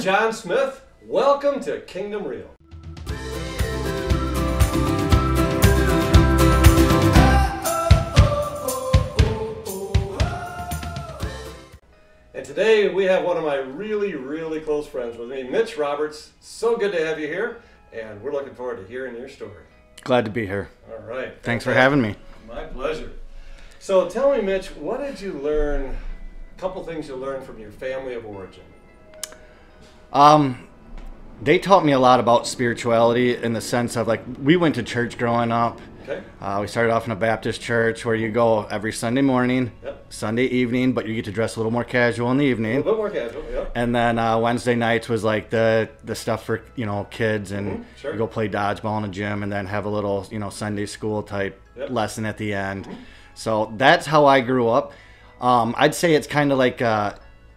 John Smith. Welcome to Kingdom Real. And today we have one of my really close friends with me, Mitch Roberts. So good to have you here, and we're looking forward to hearing your story. Glad to be here. All right. Thanks for having me. My pleasure. So tell me, Mitch, what did you learn, a couple things you learned from your family of origin? They taught me a lot about spirituality in the sense of, like, we went to church growing up. Okay. We started off in a Baptist church where you go every Sunday morning, Sunday evening, but you get to dress a little more casual in the evening. A little bit more casual, yeah. And then Wednesday nights was like the stuff for, kids, and sure. you go play dodgeball in the gym and then have a little, Sunday school type lesson at the end. So that's how I grew up. I'd say it's kind of like,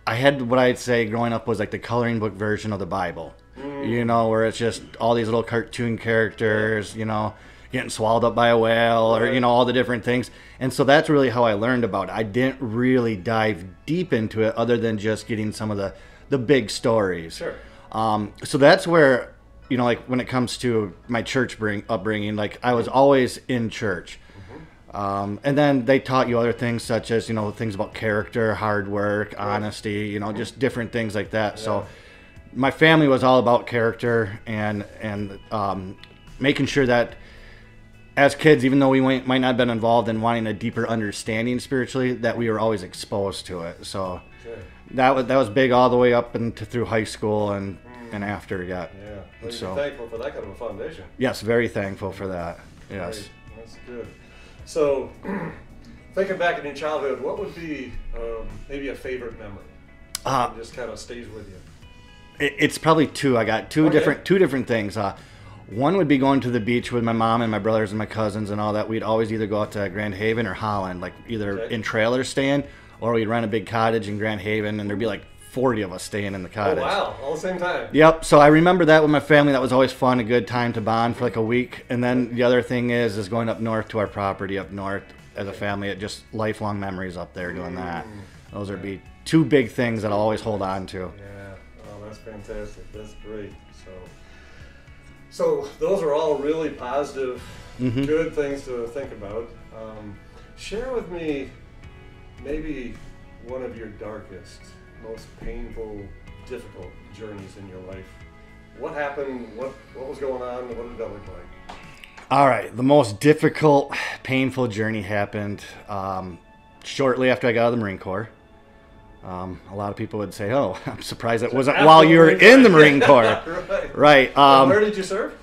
I had what I'd say growing up was like the coloring book version of the Bible. Where it's just all these little cartoon characters, getting swallowed up by a whale, or, all the different things. And so that's really how I learned about it. I didn't really dive deep into it other than just getting some of the big stories. Sure. So that's where, like when it comes to my church upbringing, like I was always in church. And then they taught you other things such as, things about character, hard work, honesty, just different things like that. So my family was all about character and making sure that as kids, even though we might not have been involved in wanting a deeper understanding spiritually, that we were always exposed to it. So that was big all the way up through high school and after. Yeah. Well, you're thankful for that kind of a foundation. Yes, very thankful for that. Yes. Great. That's good. So, thinking back in your childhood, what would be maybe a favorite memory? That just kind of stays with you. It's probably two. I got two different things. One would be going to the beach with my mom and my brothers and my cousins and all that. We'd always either go out to Grand Haven or Holland, like either in trailers staying, or we'd rent a big cottage in Grand Haven, and there'd be like 40 of us staying in the cottage. Oh, wow. All the same time. Yep. So I remember that with my family. That was always fun, a good time to bond for like a week. And then the other thing is going up north to our property up north as a family. It just lifelong memories up there doing that. Those would be two big things that I'll always hold on to. Yeah. Oh, that's fantastic. That's great. So those are all really positive, good things to think about. Share with me maybe one of your darkest, most painful, difficult journeys in your life. What happened? What was going on? What did that look like? All right. The most difficult, painful journey happened shortly after I got out of the Marine Corps. A lot of people would say, "Oh, I'm surprised it wasn't while you were in the Marine Corps." Right. Where did you serve?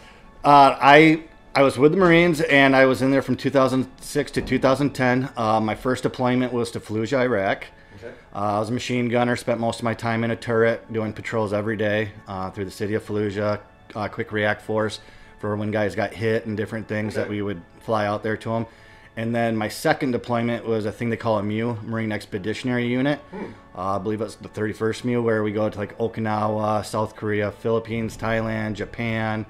I was with the Marines, and I was in there from 2006 to 2010. My first deployment was to Fallujah, Iraq. Okay. I was a machine gunner. Spent most of my time in a turret doing patrols every day through the city of Fallujah. Quick react force for when guys got hit and different things that we would fly out there to them. And then my second deployment was a thing they call a MEU, Marine Expeditionary Unit. I believe it's the 31st MEU, where we go to like Okinawa, South Korea, Philippines, Thailand, Japan,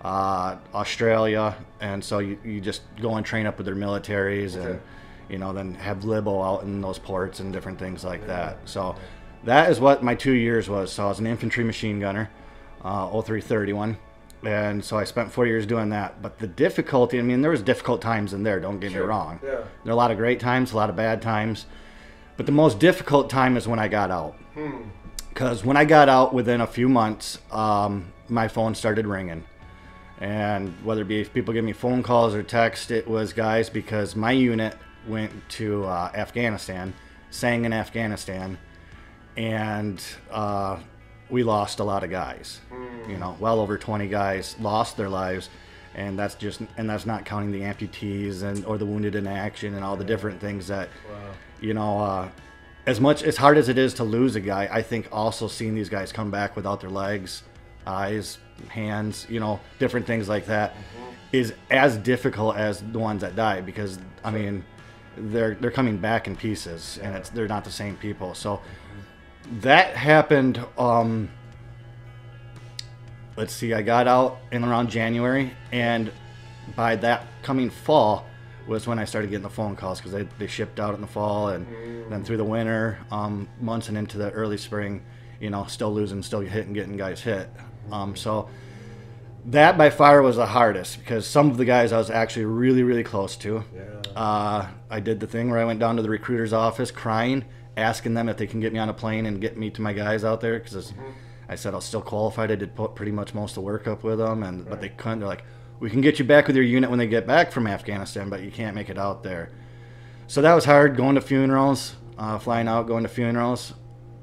Australia. And so you just go and train up with their militaries and, then have LIBO out in those ports and different things like that. So that is what my 2 years was. So I was an infantry machine gunner, 0331. And so I spent 4 years doing that. But the difficulty, there was difficult times in there, don't get me wrong. Yeah. There are a lot of great times, a lot of bad times. But the most difficult time is when I got out. Because when I got out, within a few months, my phone started ringing. And whether it be if people give me phone calls or text, it was guys, because my unit went to Afghanistan, sang in Afghanistan, and we lost a lot of guys. Well over 20 guys lost their lives, and that's not counting the amputees or the wounded in action and all the different things that, as hard as it is to lose a guy, I think also seeing these guys come back without their legs, eyes, hands, different things like that, is as difficult as the ones that die, because they're coming back in pieces, and they're not the same people. So that happened. Let's see, I got out in around January, and by that coming fall was when I started getting the phone calls, because they shipped out in the fall, and then through the winter months and into the early spring, you know, still losing, still hitting, getting guys hit. So that by far was the hardest because some of the guys I was actually really, really close to. Yeah. I did the thing where I went down to the recruiter's office crying, asking them if they can get me on a plane and get me to my guys out there because I said I was still qualified. I did pretty much most of the work up with them, but they couldn't. They're like, we can get you back with your unit when they get back from Afghanistan, but you can't make it out there. So that was hard, going to funerals, flying out, going to funerals.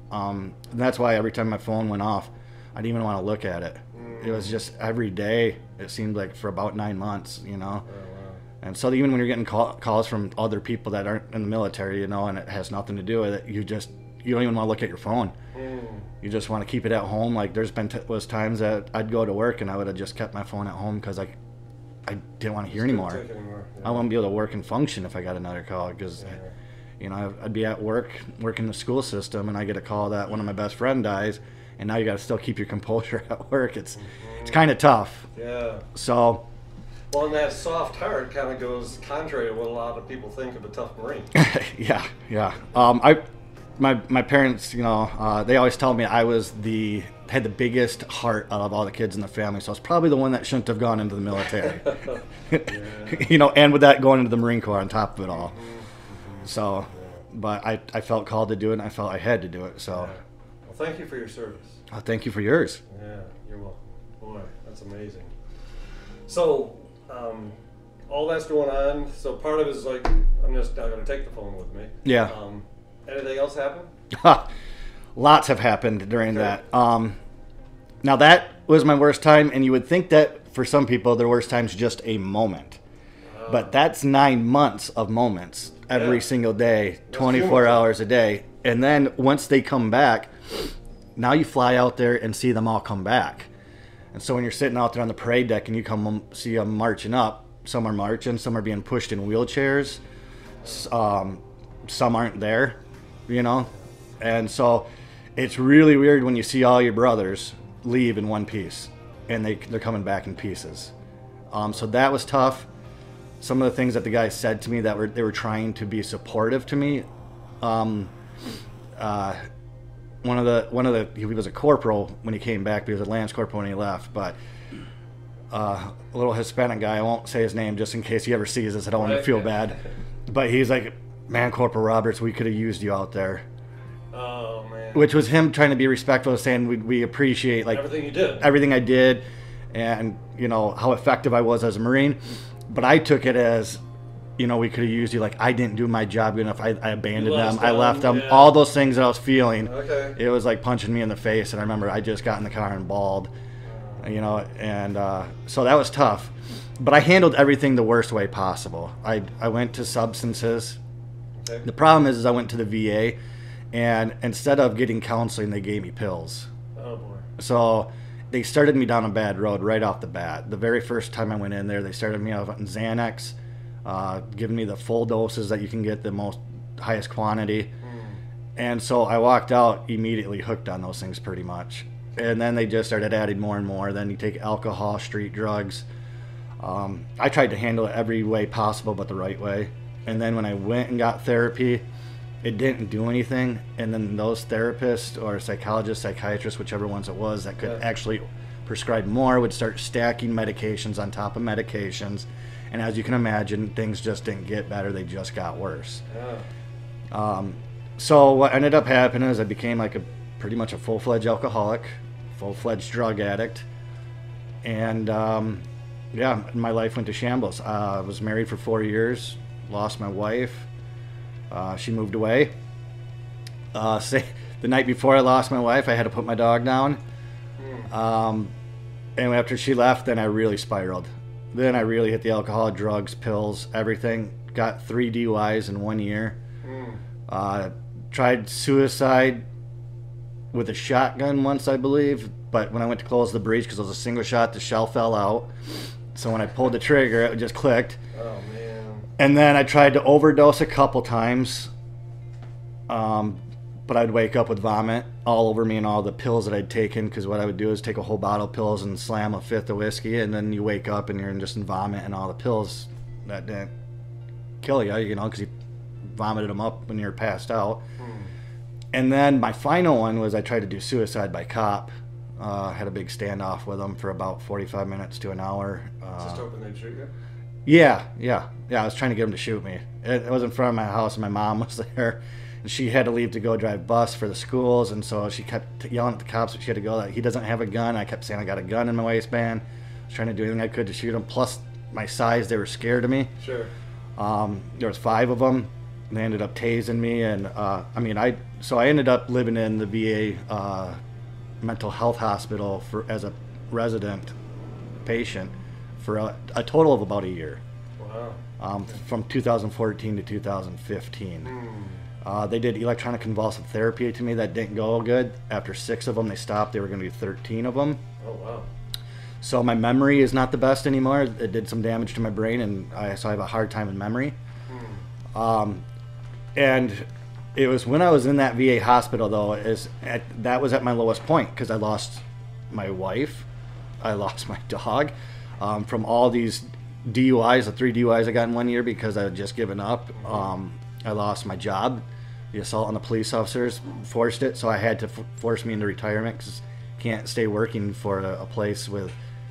And that's why every time my phone went off, I didn't even want to look at it. It was just every day, it seemed like for about 9 months, you know. Oh, wow. And so even when you're getting calls from other people that aren't in the military, you know, and it has nothing to do with it, you don't even want to look at your phone. You just want to keep it at home. Like there's been was times that I'd go to work and I would have just kept my phone at home because I didn't want to hear anymore. Yeah. I wouldn't be able to work and function if I got another call because, you know, I'd be at work, working the school system, and I get a call that one of my best friend dies, and now you got to still keep your composure at work. It's kind of tough. Yeah. So. Well, and that soft heart kind of goes contrary to what a lot of people think of a tough Marine. Yeah. My parents, you know, they always tell me I had the biggest heart out of all the kids in the family, so I was probably the one that shouldn't have gone into the military. You know, and with that going into the Marine Corps on top of it all. So, but I felt called to do it, and I felt I had to do it. So, well, thank you for your service. Thank you for yours. Yeah, you're welcome. Boy, that's amazing. So, all that's going on. So part of it is like, I'm just not going to take the phone with me. Yeah. Anything else happen? Lots have happened during that. Now that was my worst time, and you would think that for some people their worst time's just a moment. But that's 9 months of moments every single day, 24 hours a day. And then once they come back, now you fly out there and see them all come back. And so when you're sitting out there on the parade deck and you come see them marching up, some are marching, some are being pushed in wheelchairs, some aren't there, you know. And so it's really weird when you see all your brothers leave in one piece and they're coming back in pieces. So that was tough. Some of the things that the guys said to me that they were trying to be supportive to me. One of the he was a corporal when he came back, but he was a lance corporal when he left. But a little Hispanic guy, I won't say his name just in case he ever sees this. I don't want to feel bad. But he's like, man, Corporal Roberts, we could have used you out there. Oh man. Which was him trying to be respectful, saying we appreciate like everything you did, everything I did, and you know how effective I was as a Marine. But I took it as, you know, we could have used you. Like, I didn't do my job good enough. I abandoned them. I left them. Yeah. All those things that I was feeling. Okay. It was like punching me in the face. And I remember I just got in the car and bawled, you know, and so that was tough. But I handled everything the worst way possible. I went to substances. Okay. The problem is I went to the VA, and instead of getting counseling, they gave me pills. Oh, boy. So they started me down a bad road right off the bat. The very first time I went in there, they started me off on Xanax, giving me the full doses that you can get, the most highest quantity. And so I walked out immediately hooked on those things pretty much. And then they just started adding more and more. Then you take alcohol, street drugs. I tried to handle it every way possible but the right way. And then when I went and got therapy, it didn't do anything. And then those therapists or psychologists, psychiatrists, whichever ones it was that could actually prescribe more would start stacking medications on top of medications. And as you can imagine, things just didn't get better. They just got worse. So what ended up happening is I became like pretty much a full-fledged alcoholic, full-fledged drug addict. And yeah, my life went to shambles. I was married for 4 years, lost my wife. She moved away. The night before I lost my wife, I had to put my dog down. And after she left, then I really spiraled. Then I really hit the alcohol, drugs, pills, everything. Got 3 DUIs in 1 year. Tried suicide with a shotgun once, I believe. But when I went to close the breech, because it was a single shot, the shell fell out. So when I pulled the trigger, it just clicked. Oh, man. And then I tried to overdose a couple times. But I'd wake up with vomit all over me and all the pills that I'd taken, because what I would do is take a whole bottle of pills and slam a fifth of whiskey, and then you wake up and you're just in vomit and all the pills that didn't kill you, you know, because you vomited them up when you're passed out. And then my final one was I tried to do suicide by cop. Had a big standoff with them for about 45 minutes to an hour. Just hoping they'd shoot you? Yeah. I was trying to get them to shoot me. It was in front of my house, and my mom was there. And she had to leave to go drive bus for the schools, and so she kept yelling at the cops that she had to go, that he doesn't have a gun. I kept saying I got a gun in my waistband. I was trying to do anything I could to shoot him. Plus, my size, they were scared of me. Sure. There was 5 of them. They ended up tasing me, and I ended up living in the VA mental health hospital as a resident patient for a total of about a year. Wow. From 2014 to 2015. They did electronic convulsive therapy to me. That didn't go good. After 6 of them, they stopped. They were going to do 13 of them. Oh, wow. So my memory is not the best anymore. It did some damage to my brain, and so I have a hard time in memory. And it was when I was in that VA hospital, though, that was at my lowest point, because I lost my wife, I lost my dog, from all these DUIs, the 3 DUIs I got in 1 year because I had just given up. I lost my job. The assault on the police officers forced it, so I had to force me into retirement, because can't stay working for a place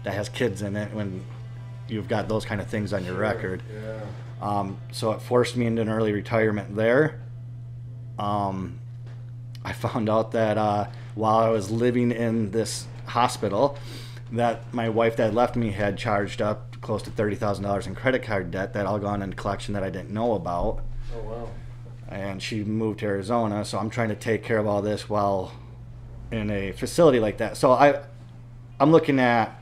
that has kids in it when you've got those kind of things on your record. Yeah. So it forced me into an early retirement there. I found out that while I was living in this hospital, that my wife that left me had charged up close to $30,000 in credit card debt that all gone into collection that I didn't know about. Oh, wow. And she moved to Arizona, so I'm trying to take care of all this while in a facility like that. So I'm looking at,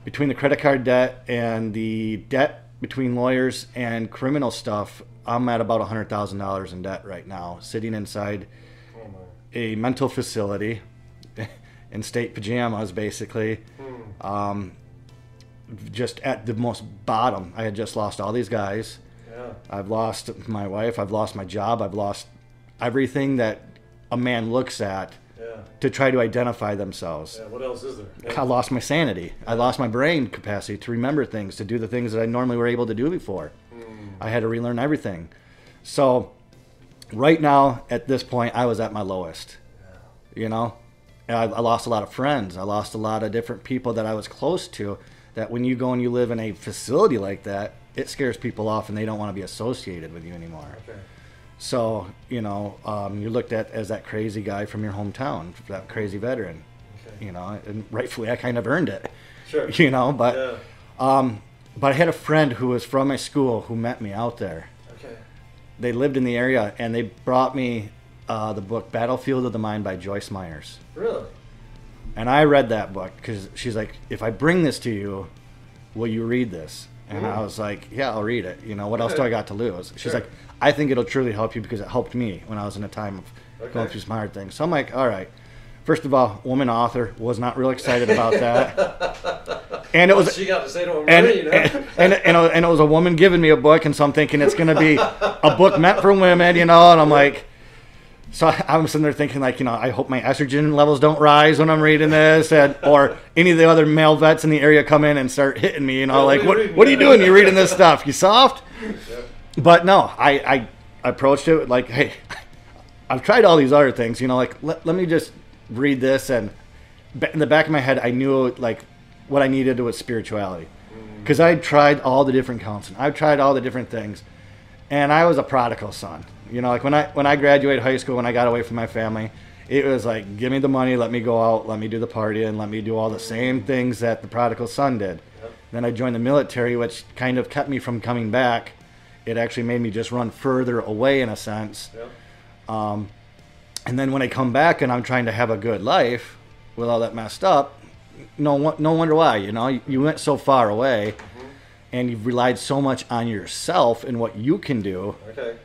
between the credit card debt and the debt between lawyers and criminal stuff, I'm at about $100,000 in debt right now, sitting inside a mental facility in state pajamas, basically. Just at the most bottom. I had just lost all these guys. Yeah. I've lost my wife. I've lost my job. I've lost everything that a man looks at to try to identify themselves. Yeah. What else is there? Yeah. I lost my sanity. I lost my brain capacity to remember things, to do the things that I normally were able to do before. I had to relearn everything. So right now, at this point, I was at my lowest. You know? And I lost a lot of friends. I lost a lot of different people that I was close to, that when you go and you live in a facility like that, it scares people off and they don't want to be associated with you anymore. Okay. So, you're looked at as that crazy guy from your hometown, that crazy veteran. Okay. And rightfully I kind of earned it. Sure. But I had a friend who was from my school who met me out there. Okay. They lived in the area, and they brought me the book Battlefield of the Mind by Joyce Myers. Really? And I read that book because she's like, if I bring this to you, will you read this? And I was like, yeah, I'll read it. What else do I got to lose? She's like, I think it'll truly help you because it helped me when I was in a time of going through some hard things. So I'm like, all right. First of all, woman author, was not real excited about that. And it was she got to say to him, and it was a woman giving me a book, and so I'm thinking it's going to be a book meant for women, and I'm like, so I'm sitting there thinking, like, I hope my estrogen levels don't rise when I'm reading this, or any of the other male vets in the area come in and start hitting me, like, what are you doing? You're reading this stuff? You soft? Yeah. But no, I approached it like, hey, I've tried all these other things, like, let me just read this. And in the back of my head, I knew, like, what I needed was spirituality, because I tried all the different counseling. I've tried all the different things, and I was a prodigal son. Like when I graduated high school, when I got away from my family, it was like, give me the money, let me go out, let me do the partying, let me do all the same things that the prodigal son did. Yep. Then I joined the military, which kind of kept me from coming back. It actually made me just run further away in a sense. Yep. And then when I come back and I'm trying to have a good life with all that messed up, no wonder why. You went so far away, and you've relied so much on yourself and what you can do. Okay.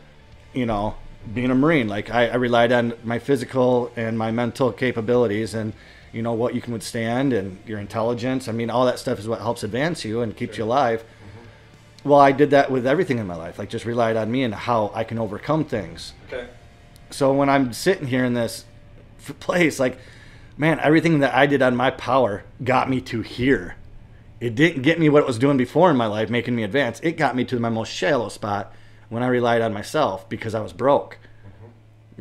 Being a Marine, like I relied on my physical and my mental capabilities, and what you can withstand, and your intelligence. I mean, all that stuff is what helps advance you and keeps you alive. Well, I did that with everything in my life, like just relied on me and how I can overcome things. Okay. So when I'm sitting here in this place, like, man, everything that I did on my power got me to here. It didn't get me what it was doing before in my life, making me advance. It got me to my most shallow spot when I relied on myself because I was broke.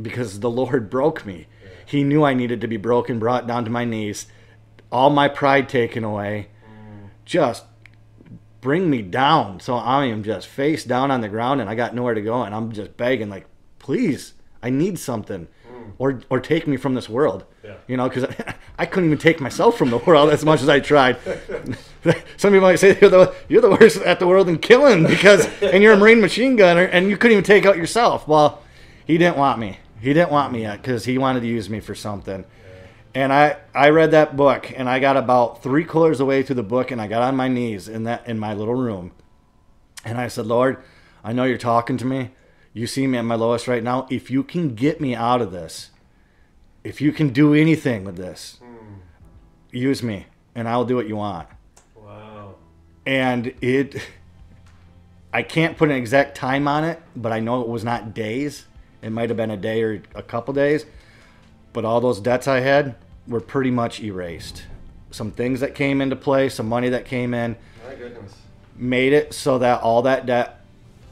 because the Lord broke me. He knew I needed to be broken, brought down to my knees, all my pride taken away, just bring me down. So I am just face down on the ground, and I got nowhere to go, and I'm just begging, like, please, I need something, or take me from this world. You know, because I couldn't even take myself from the world as much as I tried. Some people might say you're the worst at the world in killing and you're a Marine machine gunner and you couldn't even take out yourself. Well, he didn't want me. He didn't want me yet because he wanted to use me for something. And I read that book, and I got about 3/4 of the way through the book, and I got on my knees in my little room, and I said, Lord, I know you're talking to me. You see me at my lowest right now. If you can get me out of this, if you can do anything with this, use me, and I'll do what you want. Wow. And I can't put an exact time on it, but I know it was not days. It might have been a day or a couple days. But all those debts I had were pretty much erased. Some things that came into play, some money that came in, my goodness, made it so that all that debt,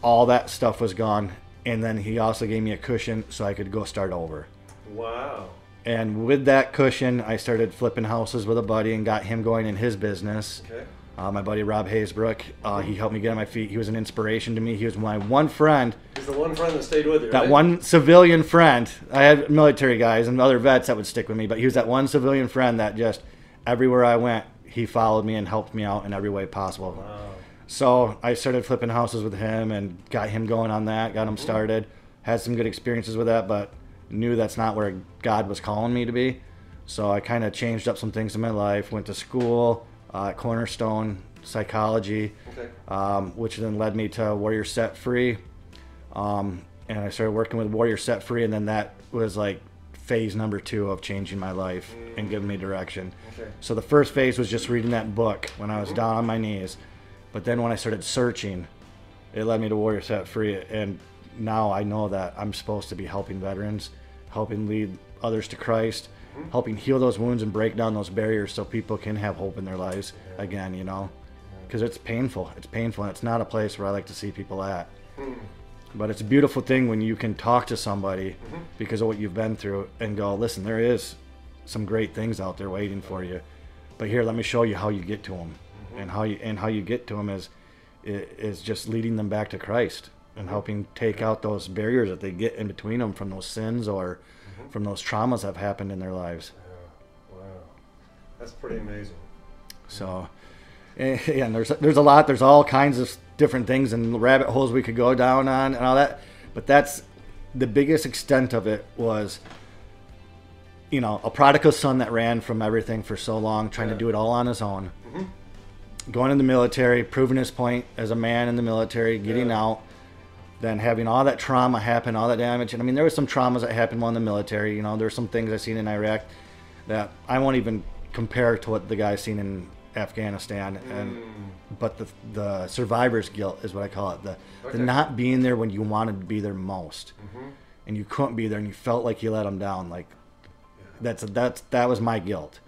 all that stuff was gone. And then he also gave me a cushion so I could go start over. Wow. And with that cushion, I started flipping houses with a buddy and got him going in his business. Okay. My buddy Rob Haysbrook, he helped me get on my feet. He was an inspiration to me. He was my one friend. He's the one friend that stayed with you, That right? one civilian friend. I had military guys and other vets that would stick with me, but he was that one civilian friend that just, everywhere I went, he followed me and helped me out in every way possible. Wow. So I started flipping houses with him and got him going on that, got him started. Had some good experiences with that, but knew that's not where God was calling me to be. So I kind of changed up some things in my life, went to school at Cornerstone Psychology, which then led me to Warrior Set Free. And I started working with Warrior Set Free, and then that was like phase number 2 of changing my life and giving me direction. So the first phase was just reading that book when I was down on my knees. But then when I started searching, it led me to Warrior Set Free. And now I know that I'm supposed to be helping veterans, helping lead others to Christ, helping heal those wounds and break down those barriers so people can have hope in their lives again, you know, because it's painful. It's painful, and it's not a place where I like to see people at. But it's a beautiful thing when you can talk to somebody because of what you've been through and go, listen, there is some great things out there waiting for you, but here, let me show you how you get to them. And how you get to them is just leading them back to Christ and helping take out those barriers that they get in between them from those sins or from those traumas that have happened in their lives. Yeah. Wow, that's pretty amazing. So, and there's a lot. There's all kinds of different things and rabbit holes we could go down on and all that. But that's the biggest extent of it was, you know, a prodigal son that ran from everything for so long, trying to do it all on his own. Going in the military, proving his point as a man in the military, getting out, then having all that trauma happen, all that damage. And I mean, there were some traumas that happened while in the military. You know, there were some things I seen in Iraq that I won't even compare to what the guys seen in Afghanistan. But the survivor's guilt is what I call it. The not being there when you wanted to be there most, and you couldn't be there, and you felt like you let them down. Like that was my guilt.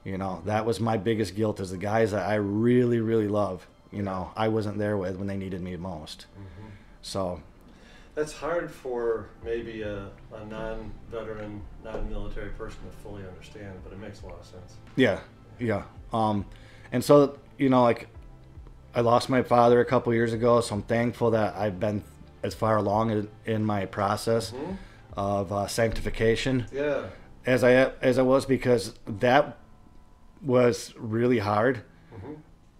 You know, that was my biggest guilt, is the guys that I really, really love, you know, I wasn't there with when they needed me most. So that's hard for maybe a non-veteran, non-military person to fully understand, but it makes a lot of sense. Yeah. And so, you know, like, I lost my father a couple years ago, so I'm thankful that I've been as far along in my process of sanctification as I was, because that was really hard.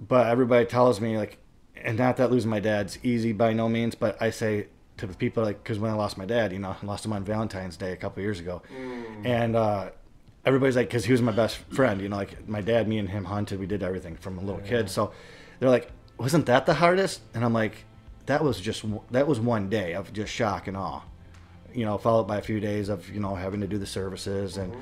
But everybody tells me, like, and not that losing my dad's easy by no means, but I say to the people, like, because when I lost my dad, you know, I lost him on Valentine's Day a couple years ago, and everybody's like, because he was my best friend, you know, like my dad, me and him hunted, we did everything from a little kid. So they're like, wasn't that the hardest? And I'm like, that was one day of just shock and awe, you know, followed by a few days of, you know, having to do the services, and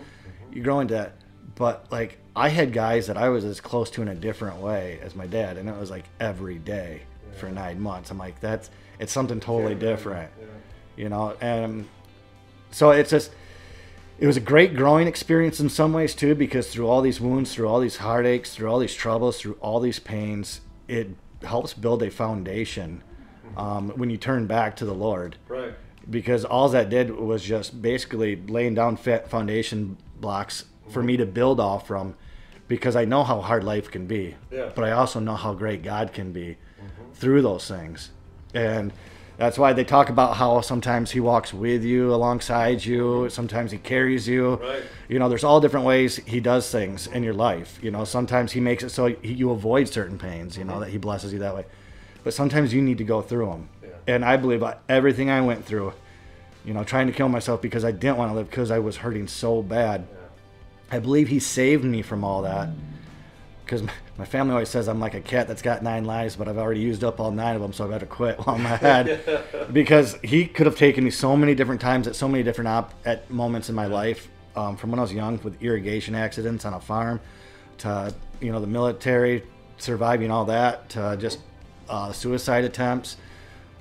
you grow into that. But like, I had guys that I was as close to in a different way as my dad, and it was like every day for 9 months. I'm like, it's something totally different, you know. And so it was a great growing experience in some ways too, because through all these wounds, through all these heartaches, through all these troubles, through all these pains, it helps build a foundation when you turn back to the Lord. because all that did was just basically laying down foundation blocks for me to build off from, because I know how hard life can be, but I also know how great God can be through those things. And that's why they talk about how sometimes he walks with you, alongside you, sometimes he carries you. Right. You know, there's all different ways he does things in your life. You know, sometimes he makes it so you avoid certain pains, you know, that he blesses you that way. But sometimes you need to go through them. Yeah. And I believe everything I went through, you know, trying to kill myself because I didn't want to live, because I was hurting so bad. Yeah. I believe he saved me from all that. Because my family always says I'm like a cat that's got 9 lives, but I've already used up all 9 of them, so I better quit while I'm ahead. Because he could have taken me so many different times at so many different at moments in my life, from when I was young, with irrigation accidents on a farm, to, you know, the military, surviving all that, to just suicide attempts.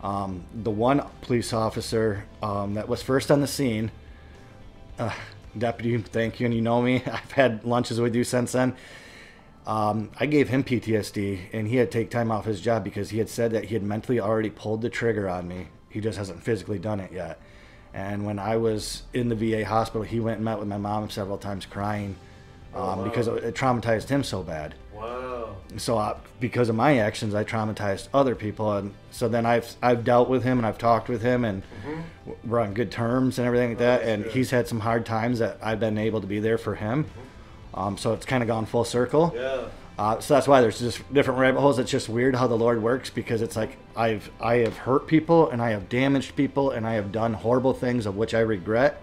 The one police officer that was first on the scene, Deputy, thank you, and you know me, I've had lunches with you since then. I gave him PTSD, and he had to take time off his job because he had said that he had mentally already pulled the trigger on me. He just hasn't physically done it yet. And when I was in the VA hospital, he went and met with my mom several times crying, because it traumatized him so bad. Wow. So because of my actions, I traumatized other people. And so then I've dealt with him, and I've talked with him, and we're on good terms and everything like that. And he's had some hard times that I've been able to be there for him. So it's kind of gone full circle. Yeah. So that's why there's just different rabbit holes. It's just weird how the Lord works, because it's like I have hurt people, and I have damaged people, and I have done horrible things of which I regret.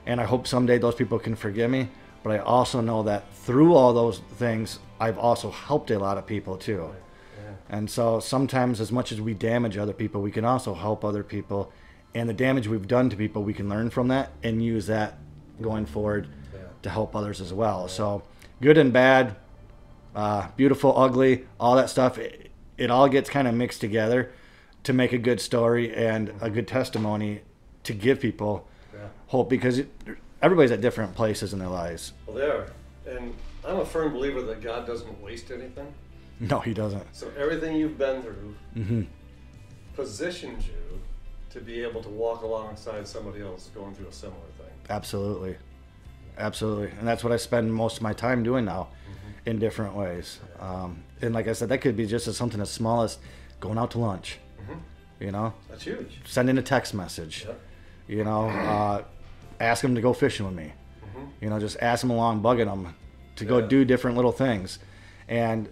And I hope someday those people can forgive me. But I also know that through all those things, I've also helped a lot of people too. Yeah. And so sometimes, as much as we damage other people, we can also help other people. And the damage we've done to people, we can learn from that and use that going forward to help others as well. So good and bad, beautiful, ugly, all that stuff, it all gets kind of mixed together to make a good story and a good testimony to give people hope, because everybody's at different places in their lives. Well, they are. And I'm a firm believer that God doesn't waste anything. No, he doesn't. So everything you've been through positions you to be able to walk alongside somebody else going through a similar thing. Absolutely. Absolutely. And that's what I spend most of my time doing now, in different ways. And like I said, that could be just as something as small as going out to lunch. You know? That's huge. Sending a text message. You know, ask them to go fishing with me. You know, just ask them along, bugging them to go do different little things. And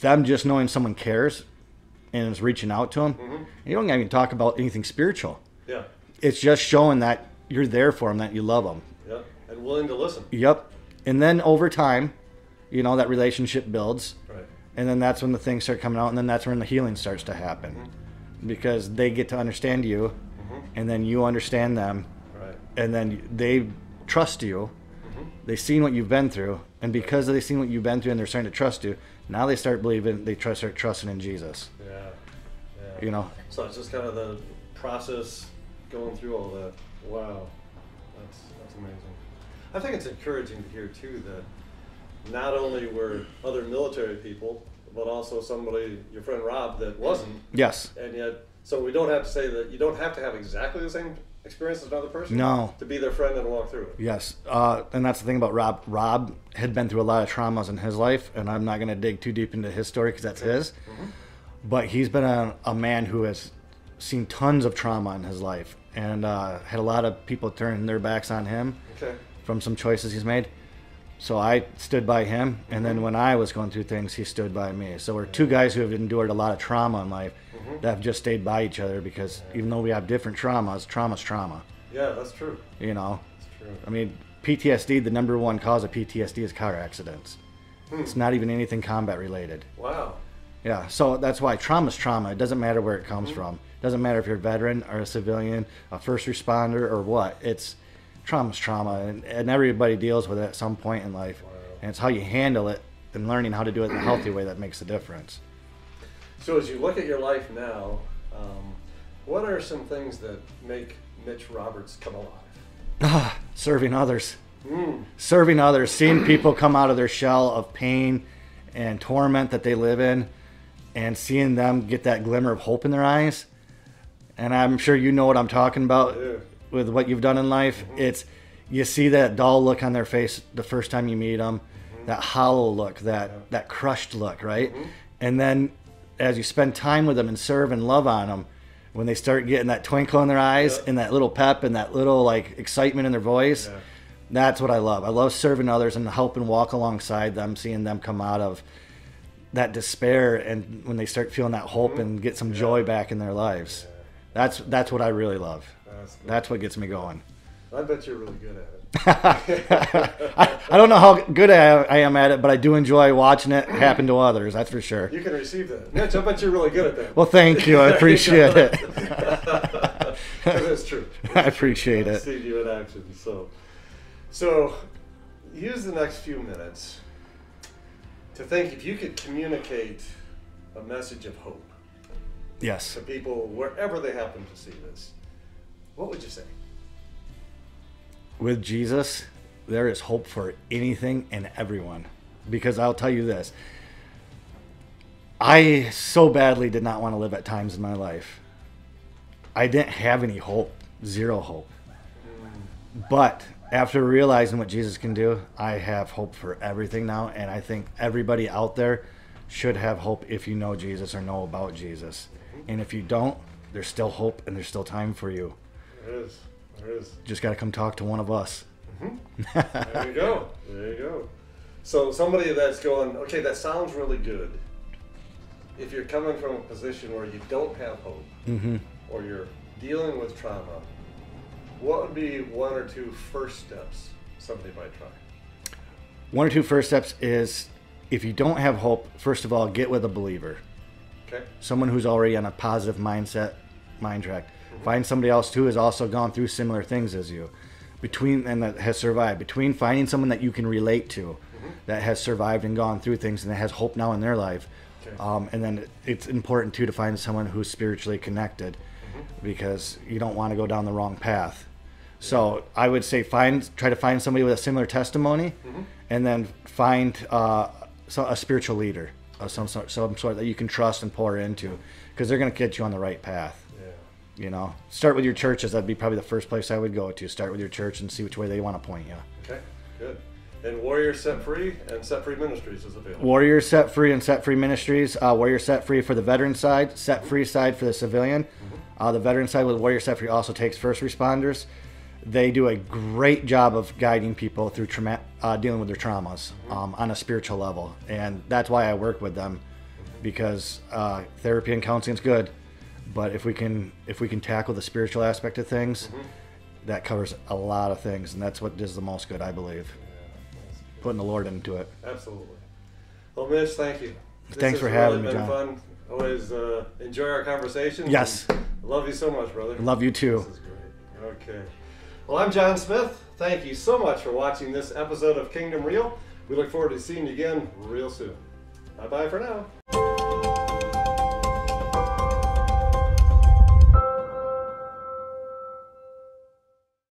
them just knowing someone cares and is reaching out to them. You don't even talk about anything spiritual. Yeah. It's just showing that you're there for them, that you love them. Yeah. And willing to listen. Yep. And then over time, you know, that relationship builds. Right. And then that's when the things start coming out, and then that's when the healing starts to happen. Because they get to understand you, and then you understand them. Right. And then they trust you. They've seen what you've been through, and because they've seen what you've been through and they're starting to trust you, now they start believing, start trusting in Jesus. Yeah. You know? So it's just kind of the process going through all that. Wow. That's amazing. I think it's encouraging to hear too that not only were other military people, but also somebody, your friend Rob, that wasn't. Yes. And yet, so we don't have to say that you don't have to have exactly the same experience as another person. No. To be their friend and walk through it. Yes. And that's the thing about Rob. Rob had been through a lot of traumas in his life, and I'm not going to dig too deep into his story because that's his. But he's been a man who has seen tons of trauma in his life, and had a lot of people turn their backs on him from some choices he's made. So I stood by him, and then when I was going through things, he stood by me. So we're two guys who have endured a lot of trauma in life that have just stayed by each other, because even though we have different trauma's trauma. Yeah, that's true. You know? That's true. I mean, PTSD, the number one cause of PTSD is car accidents. It's not even anything combat related. Wow. Yeah, so that's why trauma's trauma. It doesn't matter where it comes from. It doesn't matter if you're a veteran or a civilian, a first responder or what. It's trauma's trauma, and everybody deals with it at some point in life. Wow. And it's how you handle it and learning how to do it in a healthy way that makes a difference. So as you look at your life now, what are some things that make Mitch Roberts come alive? Serving others. Serving others, seeing people come out of their shell of pain and torment that they live in, and seeing them get that glimmer of hope in their eyes. And I'm sure you know what I'm talking about with what you've done in life. It's, you see that dull look on their face the first time you meet them, that hollow look, that crushed look, right? And then as you spend time with them and serve and love on them, when they start getting that twinkle in their eyes and that little pep and that little like excitement in their voice, that's what I love. I love serving others and helping walk alongside them, seeing them come out of that despair, and when they start feeling that hope and get some joy back in their lives. That's what I really love. That's what gets me going. I bet you're really good at it. I don't know how good I am at it, but I do enjoy watching it happen to others. That's for sure. You can receive that. Mitch, I bet you're really good at that. Well, thank you. I appreciate it. That's true. I appreciate it. I see you in action. So use the next few minutes to think if you could communicate a message of hope to people wherever they happen to see this, what would you say? With Jesus, there is hope for anything and everyone. Because I'll tell you this, I so badly did not want to live at times in my life. I didn't have any hope, zero hope. But after realizing what Jesus can do, I have hope for everything now. And I think everybody out there should have hope if you know Jesus or know about Jesus. And if you don't, there's still hope and there's still time for you. There is. There is. Just got to come talk to one of us. There you go. There you go. So somebody that's going, okay, that sounds really good. If you're coming from a position where you don't have hope or you're dealing with trauma, what would be one or two first steps somebody might try? One or two first steps is, if you don't have hope, first of all, get with a believer. Okay. Someone who's already on a positive mind track. Find somebody else who has also gone through similar things as you, and that has survived. Between finding someone that you can relate to, that has survived and gone through things and that has hope now in their life. Okay. And then it's important too to find someone who's spiritually connected, because you don't want to go down the wrong path. So I would say try to find somebody with a similar testimony, and then find a spiritual leader of some sort that you can trust and pour into, because they're going to get you on the right path. You know, start with your churches. That'd be probably the first place I would go to. Start with your church and see which way they want to point you. Okay, good. And Warrior Set Free and Set Free Ministries is available. Warrior Set Free and Set Free Ministries. Warrior Set Free for the veteran side, Set Free side for the civilian. The veteran side with Warrior Set Free also takes first responders. They do a great job of guiding people through dealing with their traumas on a spiritual level, and that's why I work with them, because therapy and counseling is good. But if we can tackle the spiritual aspect of things, that covers a lot of things, and that's what does the most good, I believe. Putting the Lord into it. Absolutely. Well, Mitch, thank you. Thanks for having me, John. Fun. Always enjoy our conversation. Yes. Love you so much, brother. Love you too. This is great. Okay. Well, I'm John Smith. Thank you so much for watching this episode of Kingdom Real. We look forward to seeing you again real soon. Bye-bye for now.